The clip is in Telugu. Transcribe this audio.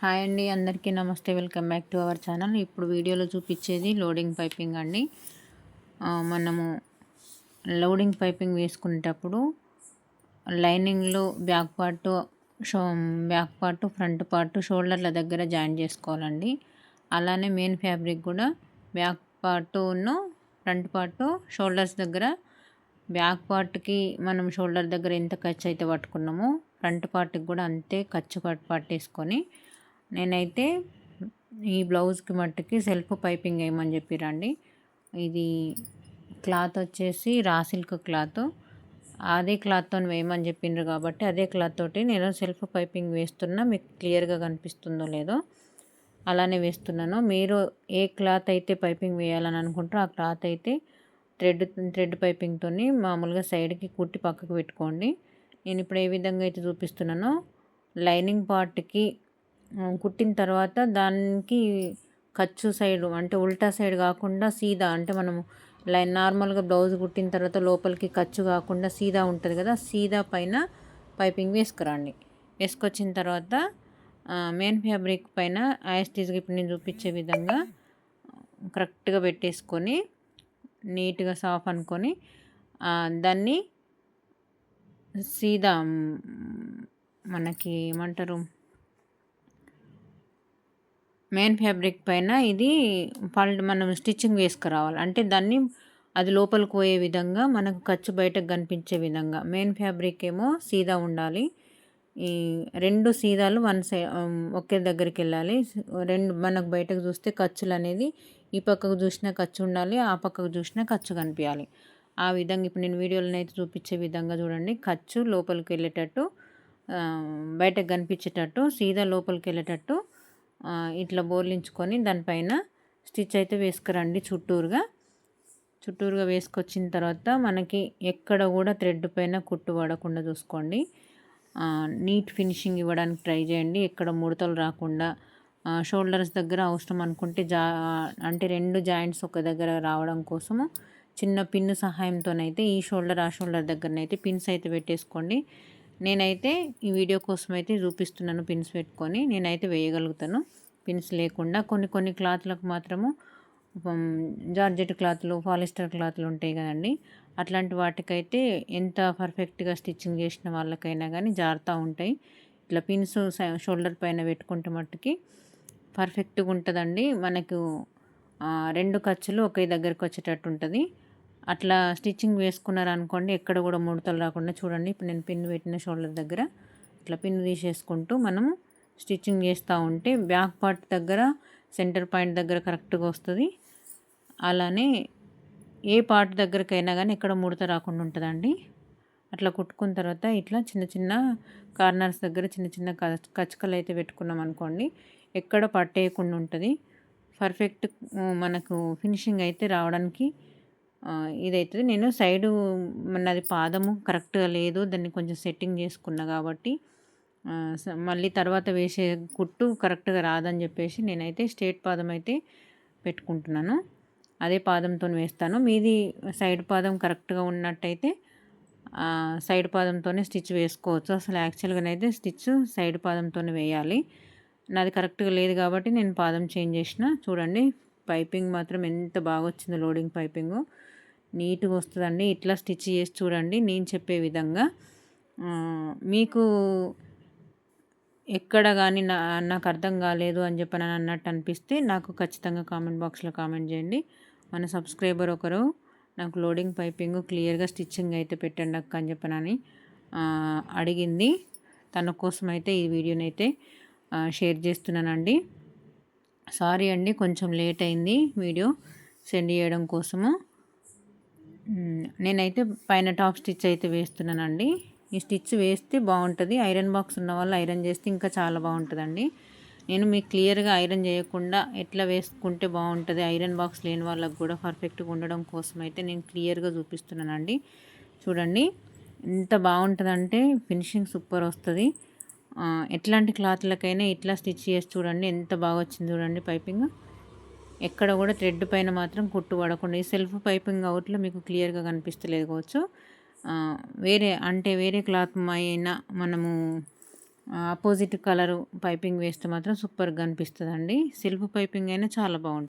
హాయ్ అండి, అందరికీ నమస్తే. Welcome back to our channel. ఇప్పుడు వీడియోలో చూపించేది లోడింగ్ పైపింగ్ అండి. మనము లోడింగ్ పైపింగ్ వేసుకునేటప్పుడు లైనింగ్లో బ్యాక్ పార్ట్ ఫ్రంట్ పార్ట్ షోల్డర్ల దగ్గర జాయిన్ చేసుకోవాలండి. అలానే మెయిన్ ఫ్యాబ్రిక్ కూడా బ్యాక్ పార్ట్ను ఫ్రంట్ పార్ట్ షోల్డర్స్ దగ్గర, బ్యాక్ పార్ట్కి మనం షోల్డర్ దగ్గర ఎంత ఖర్చు అయితే పట్టుకున్నామో ఫ్రంట్ పార్ట్కి కూడా అంతే ఖర్చు పట్టేసుకొని, నేనైతే ఈ బ్లౌజ్కి మట్టుకి సెల్ఫ్ పైపింగ్ వేయమని చెప్పిరండి. ఇది క్లాత్ వచ్చేసి రా సిల్క్ క్లాత్. అదే క్లాత్తో వేయమని చెప్పిండ్రు కాబట్టి అదే క్లాత్ తోటి నేను సెల్ఫ్ పైపింగ్ వేస్తున్నా. మీకు క్లియర్గా కనిపిస్తుందో లేదో అలానే వేస్తున్నాను. మీరు ఏ క్లాత్ అయితే పైపింగ్ వేయాలని అనుకుంటారో ఆ క్లాత్ అయితే థ్రెడ్ పైపింగ్తో మామూలుగా సైడ్కి కుట్టి పక్కకు పెట్టుకోండి. నేను ఇప్పుడు ఏ విధంగా అయితే చూపిస్తున్నానో లైనింగ్ పార్ట్కి కుట్టిన తర్వాత దానికి ఖర్చు సైడ్ అంటే ఉల్టా సైడ్ కాకుండా సీదా, అంటే మనము నార్మల్గా బ్లౌజ్ కుట్టిన తర్వాత లోపలికి ఖర్చు కాకుండా సీదా ఉంటుంది కదా, సీదా పైన పైపింగ్ వేసుకురండి. వేసుకొచ్చిన తర్వాత మెయిన్ ఫ్యాబ్రిక్ పైన యాస్టీస్గా ఇప్పుడు నేను చూపించే విధంగా కరెక్ట్గా పెట్టేసుకొని నీట్గా సాఫ్ అనుకొని దాన్ని సీదా మనకి ఏమంటారు మెయిన్ ఫ్యాబ్రిక్ పైన ఇది మనం స్టిచ్చింగ్ వేసుకురావాలి. అంటే దాన్ని అది లోపలికి పోయే విధంగా, మనకు ఖర్చు బయటకు కనిపించే విధంగా. మెయిన్ ఫ్యాబ్రిక్ ఏమో సీదా ఉండాలి. ఈ రెండు సీదాలు ఒకే దగ్గరికి వెళ్ళాలి. మనకు బయటకు చూస్తే ఖర్చులు అనేది ఈ పక్కకు చూసినా ఖర్చు ఉండాలి, ఆ పక్కకు చూసినా ఖర్చు కనిపించాలి. ఆ విధంగా ఇప్పుడు నేను వీడియోలో అయితే చూపించే విధంగా చూడండి. ఖర్చు లోపలికి వెళ్ళేటట్టు, బయటకు కనిపించేటట్టు, సీదా లోపలికి వెళ్ళేటట్టు ఇట్లా బోర్లించుకొని దానిపైన స్టిచ్ అయితే వేసుకురండి. చుట్టూరుగా వేసుకొచ్చిన తర్వాత మనకి ఎక్కడ కూడా థ్రెడ్ పైన కుట్టు పడకుండా చూసుకోండి. నీట్ ఫినిషింగ్ ఇవ్వడానికి ట్రై చేయండి. ఎక్కడ ముడతలు రాకుండా. షోల్డర్స్ దగ్గర అవసరం అనుకుంటే అంటే రెండు జాయింట్స్ ఒక దగ్గర రావడం కోసము చిన్న పిన్ సహాయంతోనైతే ఈ షోల్డర్ ఆ షోల్డర్ దగ్గరనైతే పిన్స్ అయితే పెట్టేసుకోండి. నేనైతే ఈ వీడియో కోసం అయితే చూపిస్తున్నాను. పిన్స్ పెట్టుకొని నేనైతే వేయగలుగుతాను. పిన్స్ లేకుండా కొన్ని క్లాత్లకు మాత్రము జార్జెట్ క్లాత్లు, పాలిస్టర్ క్లాత్లు ఉంటాయి కదండి, అట్లాంటి వాటికైతే ఎంత పర్ఫెక్ట్గా స్టిచ్చింగ్ చేసిన వాళ్ళకైనా కానీ జారుతూ ఉంటాయి. ఇట్లా పిన్స్ షోల్డర్ పైన పెట్టుకుంటే మట్టుకి పర్ఫెక్ట్గా ఉంటుందండి. మనకు రెండు ఖర్చులు ఒకే దగ్గరకు వచ్చేటట్టు ఉంటుంది. అట్లా స్టిచ్చింగ్ వేసుకున్నారనుకోండి, ఎక్కడ కూడా ముడతలు రాకుండా. చూడండి, ఇప్పుడు నేను పిన్ పెట్టిన షోల్డర్ దగ్గర ఇట్లా పిన్ తీసేసుకుంటూ మనము స్టిచ్చింగ్ చేస్తూ ఉంటే బ్యాక్ పార్ట్ దగ్గర సెంటర్ పాయింట్ దగ్గర కరెక్ట్గా వస్తుంది. అలానే ఏ పార్ట్ దగ్గరకైనా కానీ ఎక్కడ ముడత రాకుండా ఉంటుందండి. అట్లా కుట్టుకున్న తర్వాత ఇట్లా చిన్న చిన్న కార్నర్స్ దగ్గర చిన్న చిన్న కచకలు అయితే పెట్టుకున్నాం అనుకోండి, ఎక్కడ పట్టేయకుండా ఉంటుంది. పర్ఫెక్ట్ మనకు ఫినిషింగ్ అయితే రావడానికి ఇదైతుంది. నేను సైడు నాది పాదము కరెక్ట్గా లేదు, దాన్ని కొంచెం సెట్టింగ్ చేసుకున్నా కాబట్టి మళ్ళీ తర్వాత వేసే కుట్టు కరెక్ట్గా రాదని చెప్పేసి నేనైతే స్ట్రేట్ పాదం అయితే పెట్టుకుంటున్నాను. అదే పాదంతో వేస్తాను. మీది సైడ్ పాదం కరెక్ట్గా ఉన్నట్టయితే సైడ్ పాదంతోనే స్టిచ్ వేసుకోవచ్చు. అసలు యాక్చువల్గానైతే స్టిచ్ సైడ్ పాదంతోనే వేయాలి. నాది కరెక్ట్గా లేదు కాబట్టి నేను పాదం చేంజ్ చేసిన. చూడండి, పైపింగ్ మాత్రం ఎంత బాగా వచ్చిందో. లోడింగ్ పైపింగు నీట్గా వస్తుందండి. ఇట్లా స్టిచ్ చేసి చూడండి నేను చెప్పే విధంగా. మీకు ఎక్కడ కానీ నాకు అర్థం కాలేదు అని చెప్పి అన్నట్టు అనిపిస్తే నాకు ఖచ్చితంగా కామెంట్ బాక్స్లో కామెంట్ చేయండి. మన సబ్స్క్రైబర్ ఒకరు నాకు లోడింగ్ పైపింగ్ క్లియర్గా స్టిచ్చింగ్ అయితే పెట్టండి అక్క అని చెప్పనని అడిగింది. తన కోసం అయితే ఈ వీడియోని అయితే షేర్ చేస్తున్నానండి. సారీ అండి, కొంచెం లేట్ అయింది వీడియో సెండ్ చేయడం కోసము. నేనైతే పైన టాప్ స్టిచ్ అయితే వేస్తున్నానండి. ఈ స్టిచ్ వేస్తే బాగుంటుంది. ఐరన్ బాక్స్ ఉన్న వాళ్ళు ఐరన్ చేస్తే ఇంకా చాలా బాగుంటుందండి. నేను మీకు క్లియర్గా ఐరన్ చేయకుండా ఎట్లా వేసుకుంటే బాగుంటుంది, ఐరన్ బాక్స్ లేని వాళ్ళకు కూడా పర్ఫెక్ట్గా ఉండడం కోసం అయితే నేను క్లియర్గా చూపిస్తున్నానండి. చూడండి ఎంత బాగుంటుందంటే ఫినిషింగ్ సూపర్ వస్తుంది. ఎట్లాంటి క్లాత్లకైనా ఇట్లా స్టిచ్ చేసి చూడండి ఎంత బాగా వచ్చింది. చూడండి పైపింగ్ ఎక్కడ కూడా థ్రెడ్ పైన మాత్రం కుట్టు పడకుండా. ఈ సెల్ఫ్ పైపింగ్ అవుట్లో మీకు క్లియర్గా కనిపిస్తలేదు కావచ్చు. వేరే క్లాత్ అయినా మనము అపోజిట్ కలరు పైపింగ్ వేస్తే మాత్రం సూపర్‌గా అనిపిస్తదండి. సెల్ఫ్ పైపింగ్ అయినా చాలా బావుంటుంది.